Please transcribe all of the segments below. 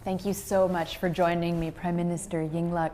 Thank you so much for joining me, Prime Minister Yingluck.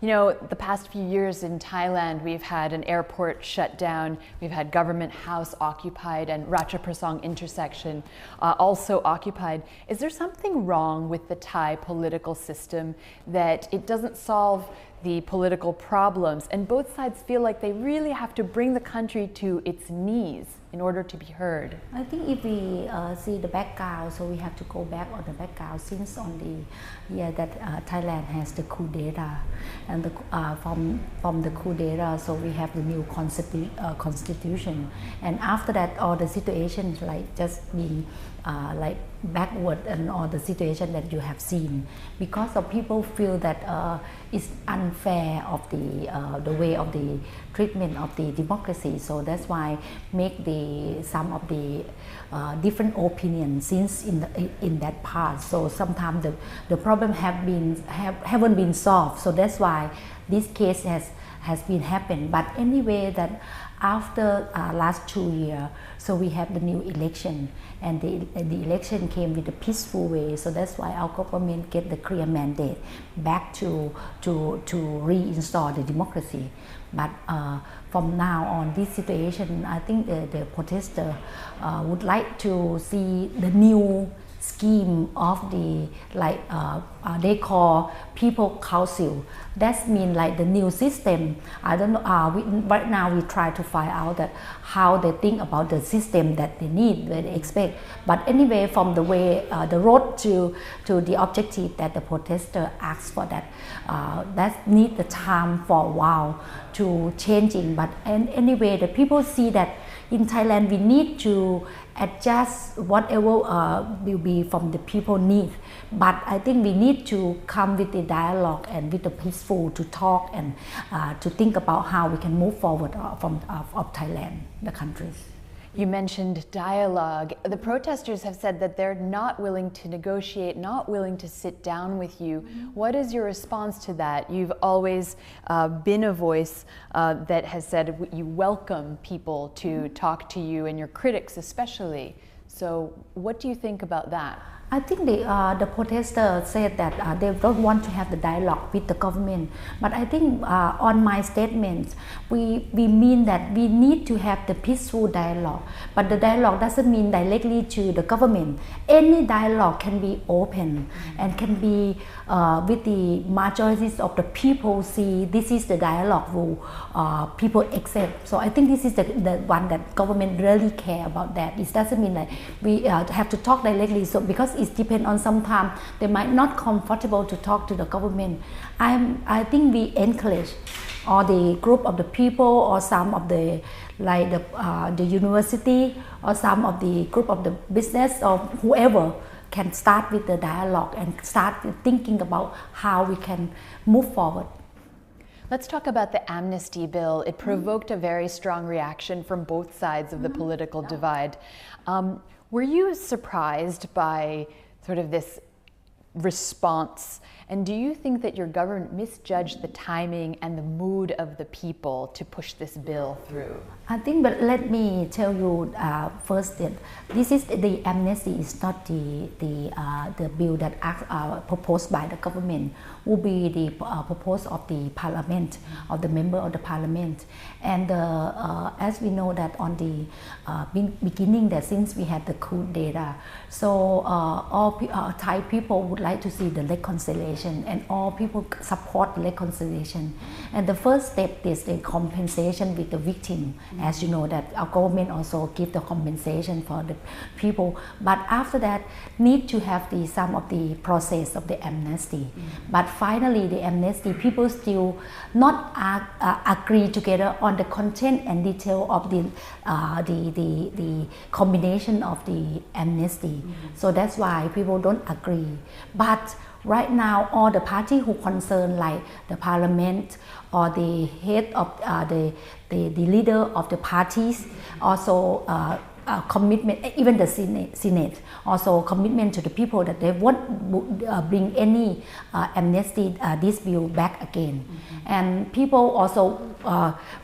You know, the past few years in Thailand, we've had an airport shut down, we've had Government House occupied, and Ratchaprasong intersection also occupied. Is there something wrong with the Thai political system that it doesn't solve the political problems, and both sides feel like they really have to bring the country to its knees in order to be heard? I think if we see the background, so we have to go back on the background since on the year that Thailand has the coup d'etat, and from the coup d'etat, so we have the new constitution, and after that all the situations like just being like backward and all the situation that you have seen, because of people feel that it's unfair of the way of the treatment of the democracy. So that's why make some of the different opinions since in that past. So sometimes the problem haven't been solved. So that's why this case has been happened. But anyway, that after last 2 years, so we have the new election, and the election came with a peaceful way. So that's why our government get the clear mandate back to reinstall the democracy. But from now on, this situation, I think the protester would like to see the new scheme of the they call people council. That means like the new system. I don't know. Right now we try to find out that how they think about the system that they need, that they expect. But anyway, from the way the road to the objective that the protester asks for, that need the time for a while to changing. But anyway, the people see that in Thailand we need to adjust whatever will be from the people need. But I think we need to come with the dialogue and with the peaceful to talk and to think about how we can move forward of Thailand, the countries. You mentioned dialogue. The protesters have said that they're not willing to negotiate, not willing to sit down with you. What is your response to that? You've always been a voice that has said you welcome people to talk to you, and your critics especially. So what do you think about that? I think the protesters said that they don't want to have the dialogue with the government. But I think on my statements, we mean that we need to have the peaceful dialogue. But the dialogue doesn't mean directly to the government. Any dialogue can be open and can be with the majorities of the people see this is the dialogue rule people accept. So I think this is the one that government really care about that. It doesn't mean that we have to talk directly. So because it depends on sometimes they might not comfortable to talk to the government. I think we encourage or the group of the people or some of the like the university or some of the group of the business or whoever can start with the dialogue and start thinking about how we can move forward. Let's talk about the amnesty bill. It provoked a very strong reaction from both sides of the political divide. Were you surprised by sort of this response? And do you think that your government misjudged the timing and the mood of the people to push this bill through? I think, but let me tell you first that this is the amnesty is not the bill that proposed by the government. Will be the proposal of the parliament, of the member of the parliament. And as we know that on the beginning that since we had the coup d'etat, so all Thai people would like to see the reconciliation, and all people support reconciliation. And the first step is the compensation with the victim. As you know that our government also give the compensation for the people. But after that, need to have some of the process of the amnesty. But finally, the amnesty, people still not agree together on the content and detail of the combination of the amnesty. So that's why people don't agree. But right now, all the parties who concerned, like the parliament or the head of the leader of the parties, also commitment, even the Senate also commitment to the people that they won't bring any amnesty this bill back again. And people also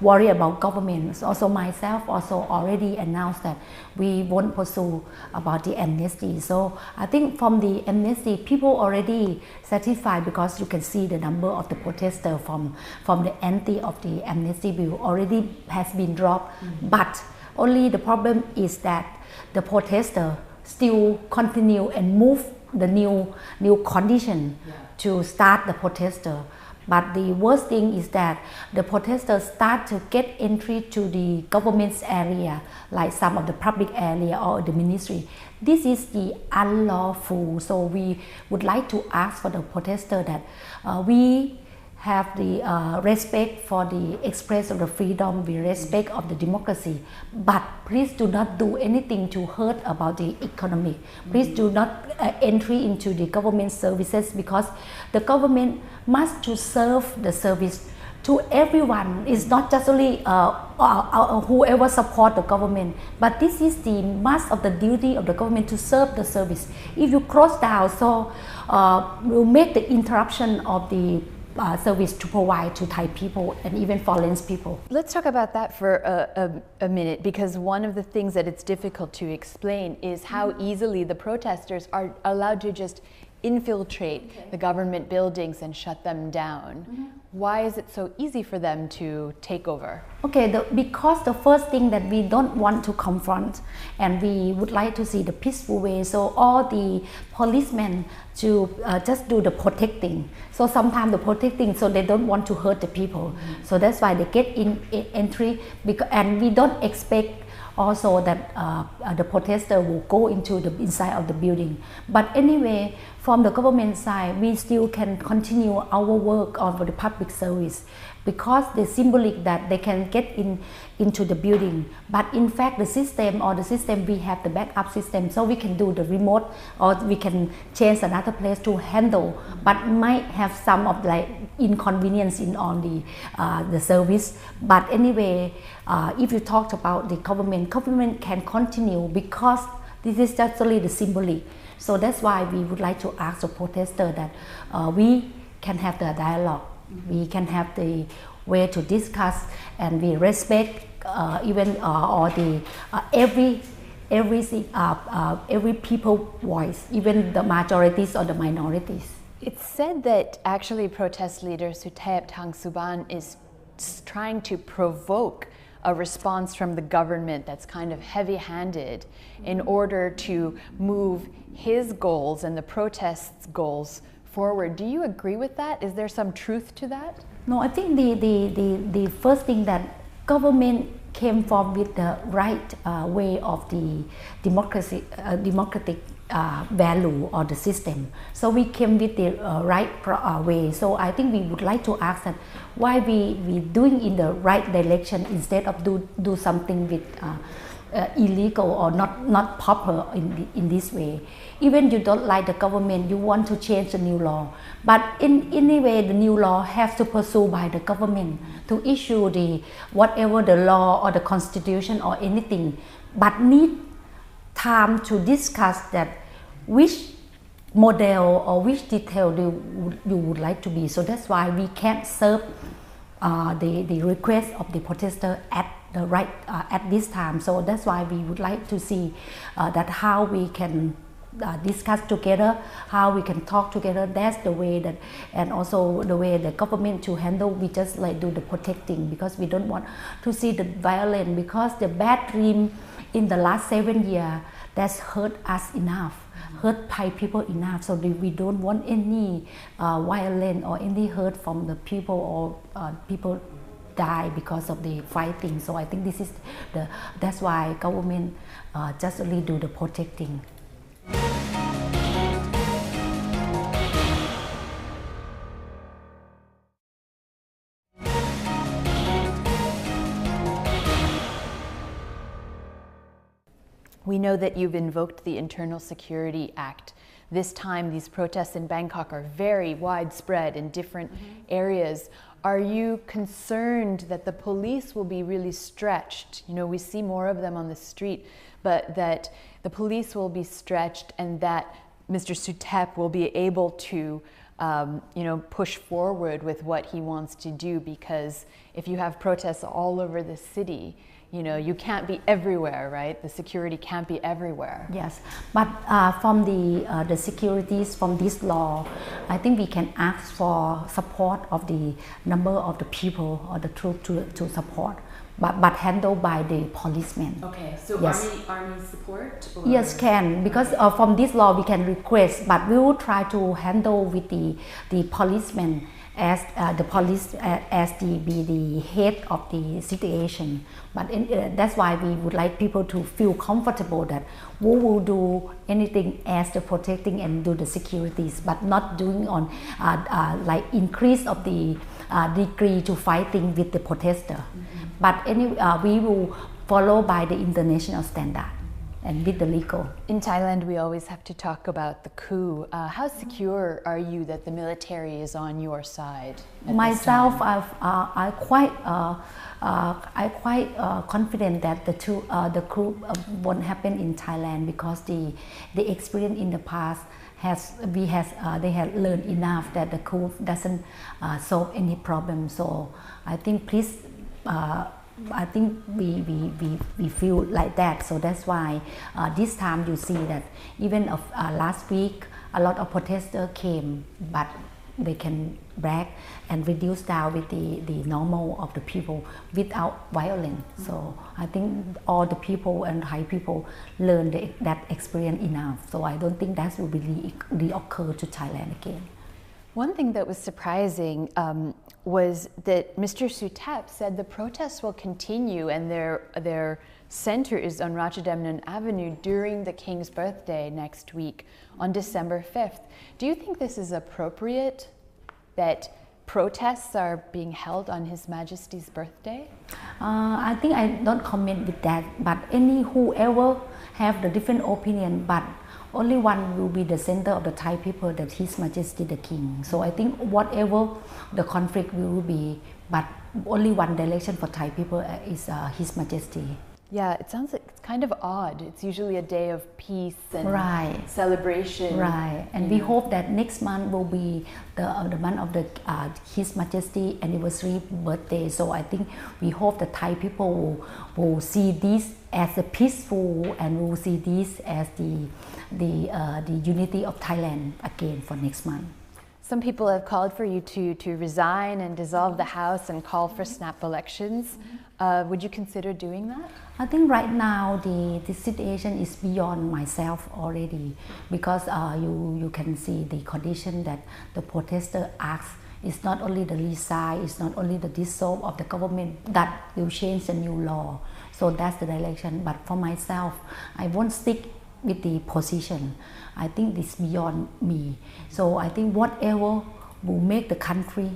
worry about government. Also myself also already announced that we won't pursue about the amnesty. So I think from the amnesty, people already satisfied because you can see the number of the protesters from the anti of the amnesty bill already has been dropped. But only the problem is that the protesters still continue and move the new condition to start the protester. But the worst thing is that the protesters start to get entry to the government's area, like some of the public area or the ministry. This is the unlawful. So we would like to ask for the protester that we have the respect for the express of the freedom, we respect of the democracy, but please do not do anything to hurt about the economy. Please do not entry into the government services, because the government must to serve the service to everyone. It's not just only whoever support the government, but this is the must of the duty of the government to serve the service. If you close down, so will make the interruption of the service to provide to Thai people and even foreign people. Let's talk about that for a minute, because one of the things that it's difficult to explain is how easily the protesters are allowed to just infiltrate the government buildings and shut them down. Why is it so easy for them to take over? Okay, because the first thing that we don't want to confront, and we would like to see the peaceful way. So all the policemen to just do the protecting. So sometimes the protecting, so they don't want to hurt the people. So that's why they get in entry, and we don't expect also that the protester will go into the inside of the building. But anyway, from the government side, we still can continue our work on the public service, because the symbolic that they can get into the building. But in fact, the system we have the backup system, so we can do the remote, or we can change another place to handle, but might have some of like inconvenience in on the service. But anyway, if you talked about the government can continue, because this is just only the symbolic. So that's why we would like to ask the protester that we can have the dialogue. We can have the way to discuss, and we respect even all the every people voice, even the majorities or the minorities. It's said that actually protest leader Suthep Thangssuban is trying to provoke a response from the government that's kind of heavy-handed in order to move his goals and the protests' goals forward. Do you agree with that? Is there some truth to that? No, I think the first thing that government came from with the right way of the democratic value or the system. So we came with the right way. So I think we would like to ask that why we doing in the right direction instead of do something with illegal or not proper in this way. Even you don't like the government, you want to change the new law, but in any way the new law has to pursue by the government to issue the whatever the law or the constitution or anything, but need time to discuss that which model or which detail you would like to be. So that's why we can't serve the request of the protester at the right at this time. So that's why we would like to see that how we can discuss together, how we can talk together. That's the way that, and also the way the government to handle. We just like do the protecting, because we don't want to see the violence, because the bad dream in the last 7 years that's hurt us enough, hurt Thai people enough. So we don't want any violence or any hurt from the people, or people die because of the fighting. So I think this is that's why government just only do the protecting. We know that you've invoked the Internal Security Act. This time, these protests in Bangkok are very widespread in different areas. Are you concerned that the police will be really stretched? You know, we see more of them on the street, but that the police will be stretched and that Mr. Suthep will be able to push forward with what he wants to do, because if you have protests all over the city, you can't be everywhere, right? The security can't be everywhere. Yes, but from the securities from this law, I think we can ask for support of the number of the people or the troop to support, but handled by the policemen. Okay, so yes. army support? Or? Yes, can, because from this law we can request, but we will try to handle with the policemen as the police as the head of the situation. But that's why we would like people to feel comfortable that we will do anything as the protecting and do the securities, but not doing on like increase of the degree to fighting with the protester. But we will follow by the international standard and with the legal. In Thailand, we always have to talk about the coup. How secure are you that the military is on your side? Myself, I'm quite confident that the coup won't happen in Thailand, because the experience in the past they have learned enough that the coup doesn't solve any problem. So I think I think we feel like that. So that's why this time you see that even last week a lot of protesters came, but they can brag and reduce down with the normal of the people without violence. So I think all the people and Thai people learn that experience enough. So I don't think that will be reoccur to Thailand again. One thing that was surprising was that Mr. Suthep said the protests will continue and their center is on Ratchadamnon Avenue during the King's birthday next week on December 5th. Do you think this is appropriate, that protests are being held on His Majesty's birthday? I think I don't comment with that, but whoever have the different opinion, but only one will be the center of the Thai people, that His Majesty the King. So I think whatever the conflict will be, but only one direction for Thai people is His Majesty. Yeah, it sounds like it's kind of odd. It's usually a day of peace and right. celebration. Right, and we hope that next month will be the month of the His Majesty anniversary birthday. So I think we hope the Thai people will see this as a peaceful, and will see this as the unity of Thailand again for next month. Some people have called for you to resign and dissolve the House and call for snap elections. Would you consider doing that? I think right now the situation is beyond myself already, because you can see the condition that the protester asks. It's not only the resign, it's not only the dissolve of the government that will change the new law. So that's the direction. But for myself, I won't stick with the position. I think it's beyond me. So I think whatever will make the country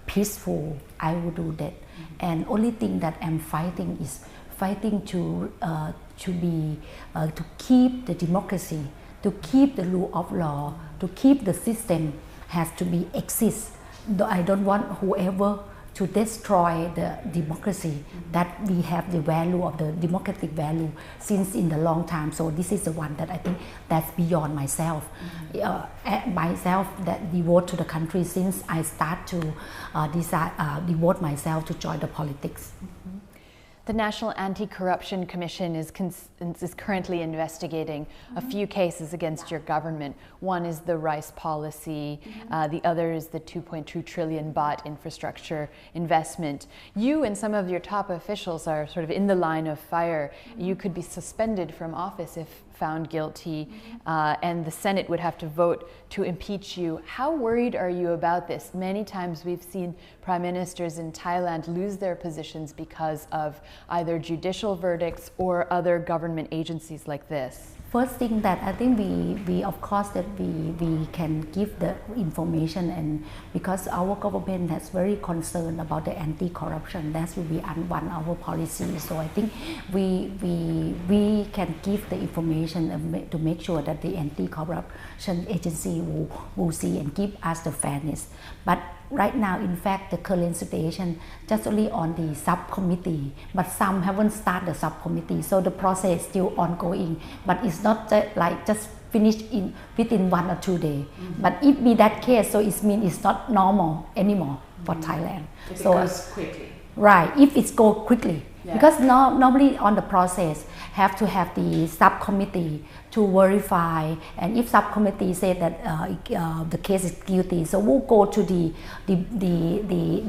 peaceful, I will do that. And only thing that I'm fighting is fighting to keep the democracy, to keep the rule of law, to keep the system has to be exist. I don't want whoever to destroy the democracy, that we have the value of the democratic value since in the long time. So this is the one that I think that's beyond myself. Myself that devote to the country since I start to devote myself to join the politics. The National Anti-Corruption Commission is currently investigating a few cases against your government. One is the rice policy, the other is the 2.2 trillion baht infrastructure investment. You and some of your top officials are sort of in the line of fire. You could be suspended from office if found guilty, and the Senate would have to vote to impeach you. How worried are you about this? Many times we've seen prime ministers in Thailand lose their positions because of either judicial verdicts or other government agencies like this. First thing that I think we of course that we can give the information, and because our government has very concerned about the anti-corruption, that will be one of our policy. So I think we can give the information to make sure that the anti-corruption agency will see and give us the fairness. But right now, in fact, the current situation just only on the subcommittee, but some haven't started the subcommittee, so the process is still ongoing. But it's not just finished within 1 or 2 days. But if be that case, so it means it's not normal anymore for Thailand. If so it goes quickly. Right, if it goes quickly. Yeah. Because normally on the process have to have the subcommittee to verify, and if subcommittee say that the case is guilty, so we'll go to the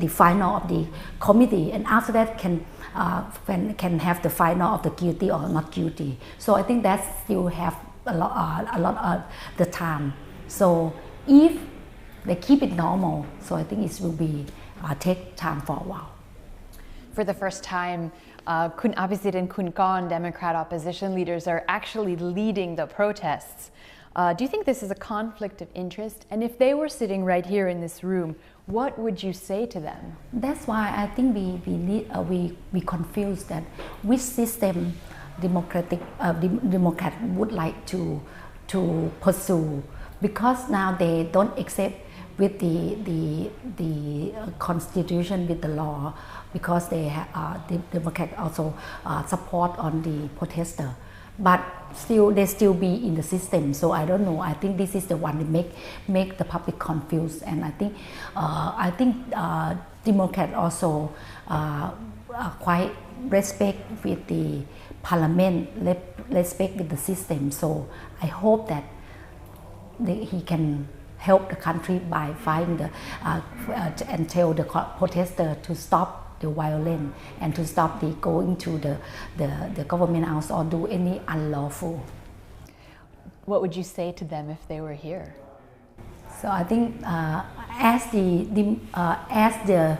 final of the committee, and after that can have the final of the guilty or not guilty. So I think that still have a lot of the time. So if they keep it normal, so I think it will be take time for a while. For the first time, Kun Apisit and Kun Gon, Democrat opposition leaders, are actually leading the protests. Do you think this is a conflict of interest? And if they were sitting right here in this room, what would you say to them? That's why I think we confused that which system Democrat would like to pursue, because now they don't accept with the constitution, with the law, because they the Democrat also support on the protester, but they still be in the system. So I don't know. I think this is the one that make the public confused, and I think Democrat also quite respect with the parliament, respect with the system. So I hope that he can help the country by fighting and tell the protester to stop the violence and to stop the going to the government house or do any unlawful. What would you say to them if they were here? So I think as the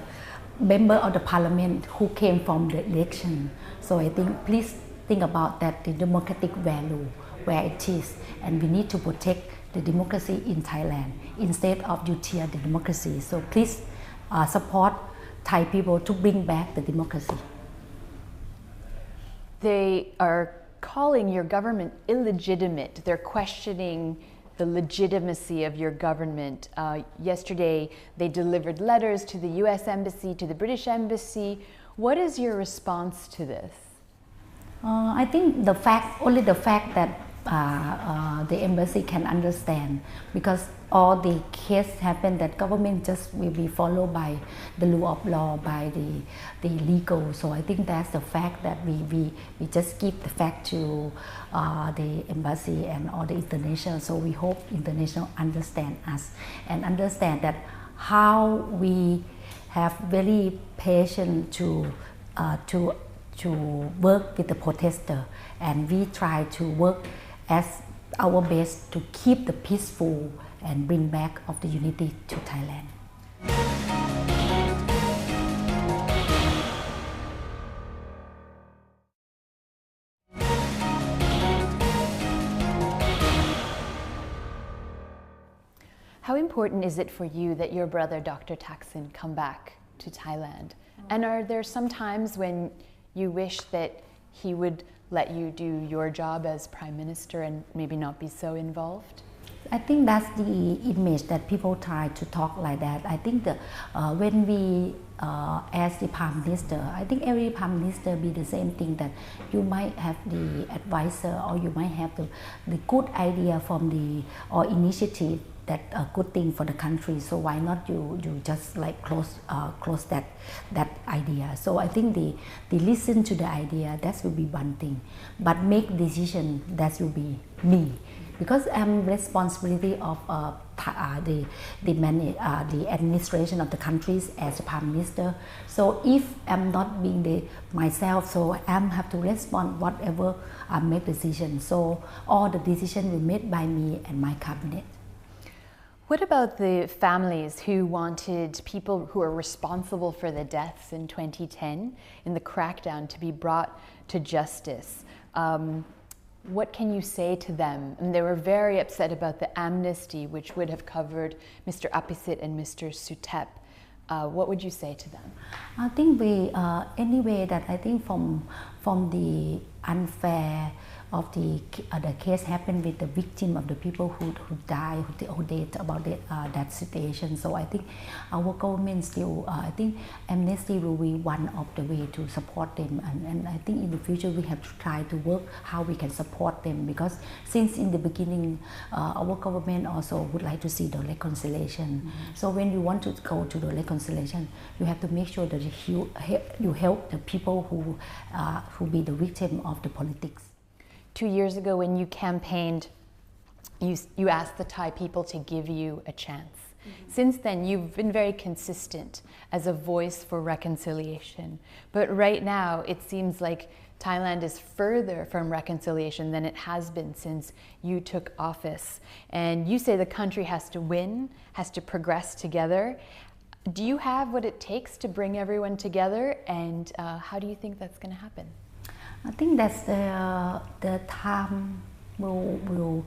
member of the parliament who came from the election, so I think please think about that, the democratic value where it is, and we need to protect the democracy in Thailand instead of you tear the democracy. So please support Thai people to bring back the democracy. They are calling your government illegitimate. They're questioning the legitimacy of your government. Yesterday, they delivered letters to the US Embassy, to the British Embassy. What is your response to this? I think only the fact that the embassy can understand, because all the cases happen that government just will be followed by the rule of law, by the legal. So I think that's the fact that we just give the fact to the embassy and all the international. So we hope international understand us and understand that how we have very patient to work with the protester, and we try to work as our best to keep the peaceful and bring back of the unity to Thailand. How important is it for you that your brother Dr. Thaksin come back to Thailand? And are there some times when you wish that he would let you do your job as Prime Minister and maybe not be so involved? I think that's the image that people try to talk like that. I think that when we as the Prime Minister, I think every Prime Minister be the same thing, that you might have the advisor or you might have the good idea from or initiative that a good thing for the country. So why not you just like close that idea? So I think they listen to the idea, that will be one thing, but make decision, that will be me, because I'm responsibility of the administration of the countries as a Prime Minister. So if I'm not being myself, so I have to respond whatever I make decision. So all the decision will made by me and my cabinet. What about the families who wanted people who are responsible for the deaths in 2010 in the crackdown to be brought to justice? What can you say to them? And they were very upset about the amnesty, which would have covered Mr. Apisit and Mr. Suthep. What would you say to them? I think anyway, that I think from the unfair the case happened with the victim of the people who died, who died about that situation. So I think our government still, I think amnesty will be one of the way to support them, and I think in the future we have to try to work how we can support them, because since in the beginning our government also would like to see the reconciliation. So when you want to go to the reconciliation, you have to make sure that you help the people who be the victim of the politics. 2 years ago when you campaigned, you asked the Thai people to give you a chance. Since then, you've been very consistent as a voice for reconciliation. But right now, it seems like Thailand is further from reconciliation than it has been since you took office. And you say the country has to win, has to progress together. Do you have what it takes to bring everyone together? And how do you think that's going to happen? I think that's the time will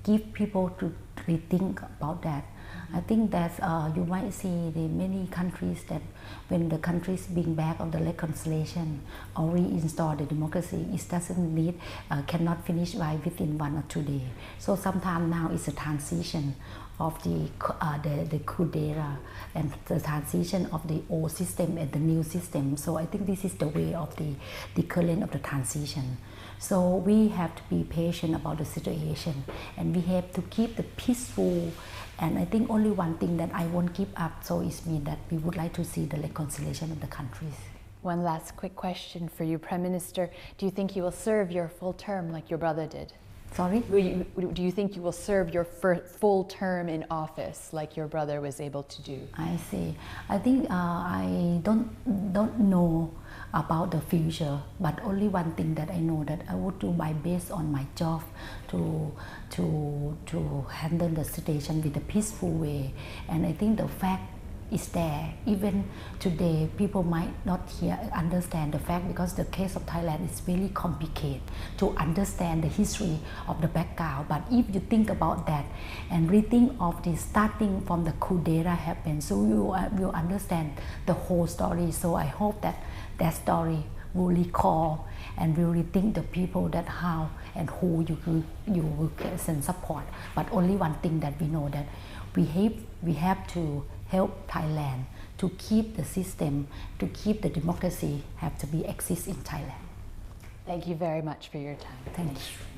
give people to rethink about that. I think that you might see the many countries that when the countries being back of the reconciliation or reinstall the democracy, it doesn't need, cannot finish by within 1 or 2 days. So sometimes now it's a transition of the coup d'etat and the transition of the old system and the new system. So I think this is the way of the current of the transition. So we have to be patient about the situation, and we have to keep the peaceful. And I think only one thing that I won't give up, so it means that we would like to see the reconciliation of the countries. One last quick question for you, Prime Minister. Do you think you will serve your full term like your brother did? Sorry? Do you think you will serve your full term in office like your brother was able to do? I see. I think I don't know about the future, but only one thing that I know, that I would do my best on my job to handle the situation with a peaceful way. And I think the fact is there. Even today, people might not understand the fact, because the case of Thailand is very complicated to understand the history of the background. But if you think about that and rethink of the starting from the coup d'etat happened, so you will understand the whole story. So I hope that that story will recall and will rethink the people that how and who you will send support. But only one thing that we know, that we have to help Thailand to keep the system, to keep the democracy have to be exist in Thailand. Thank you very much for your time. Thank you.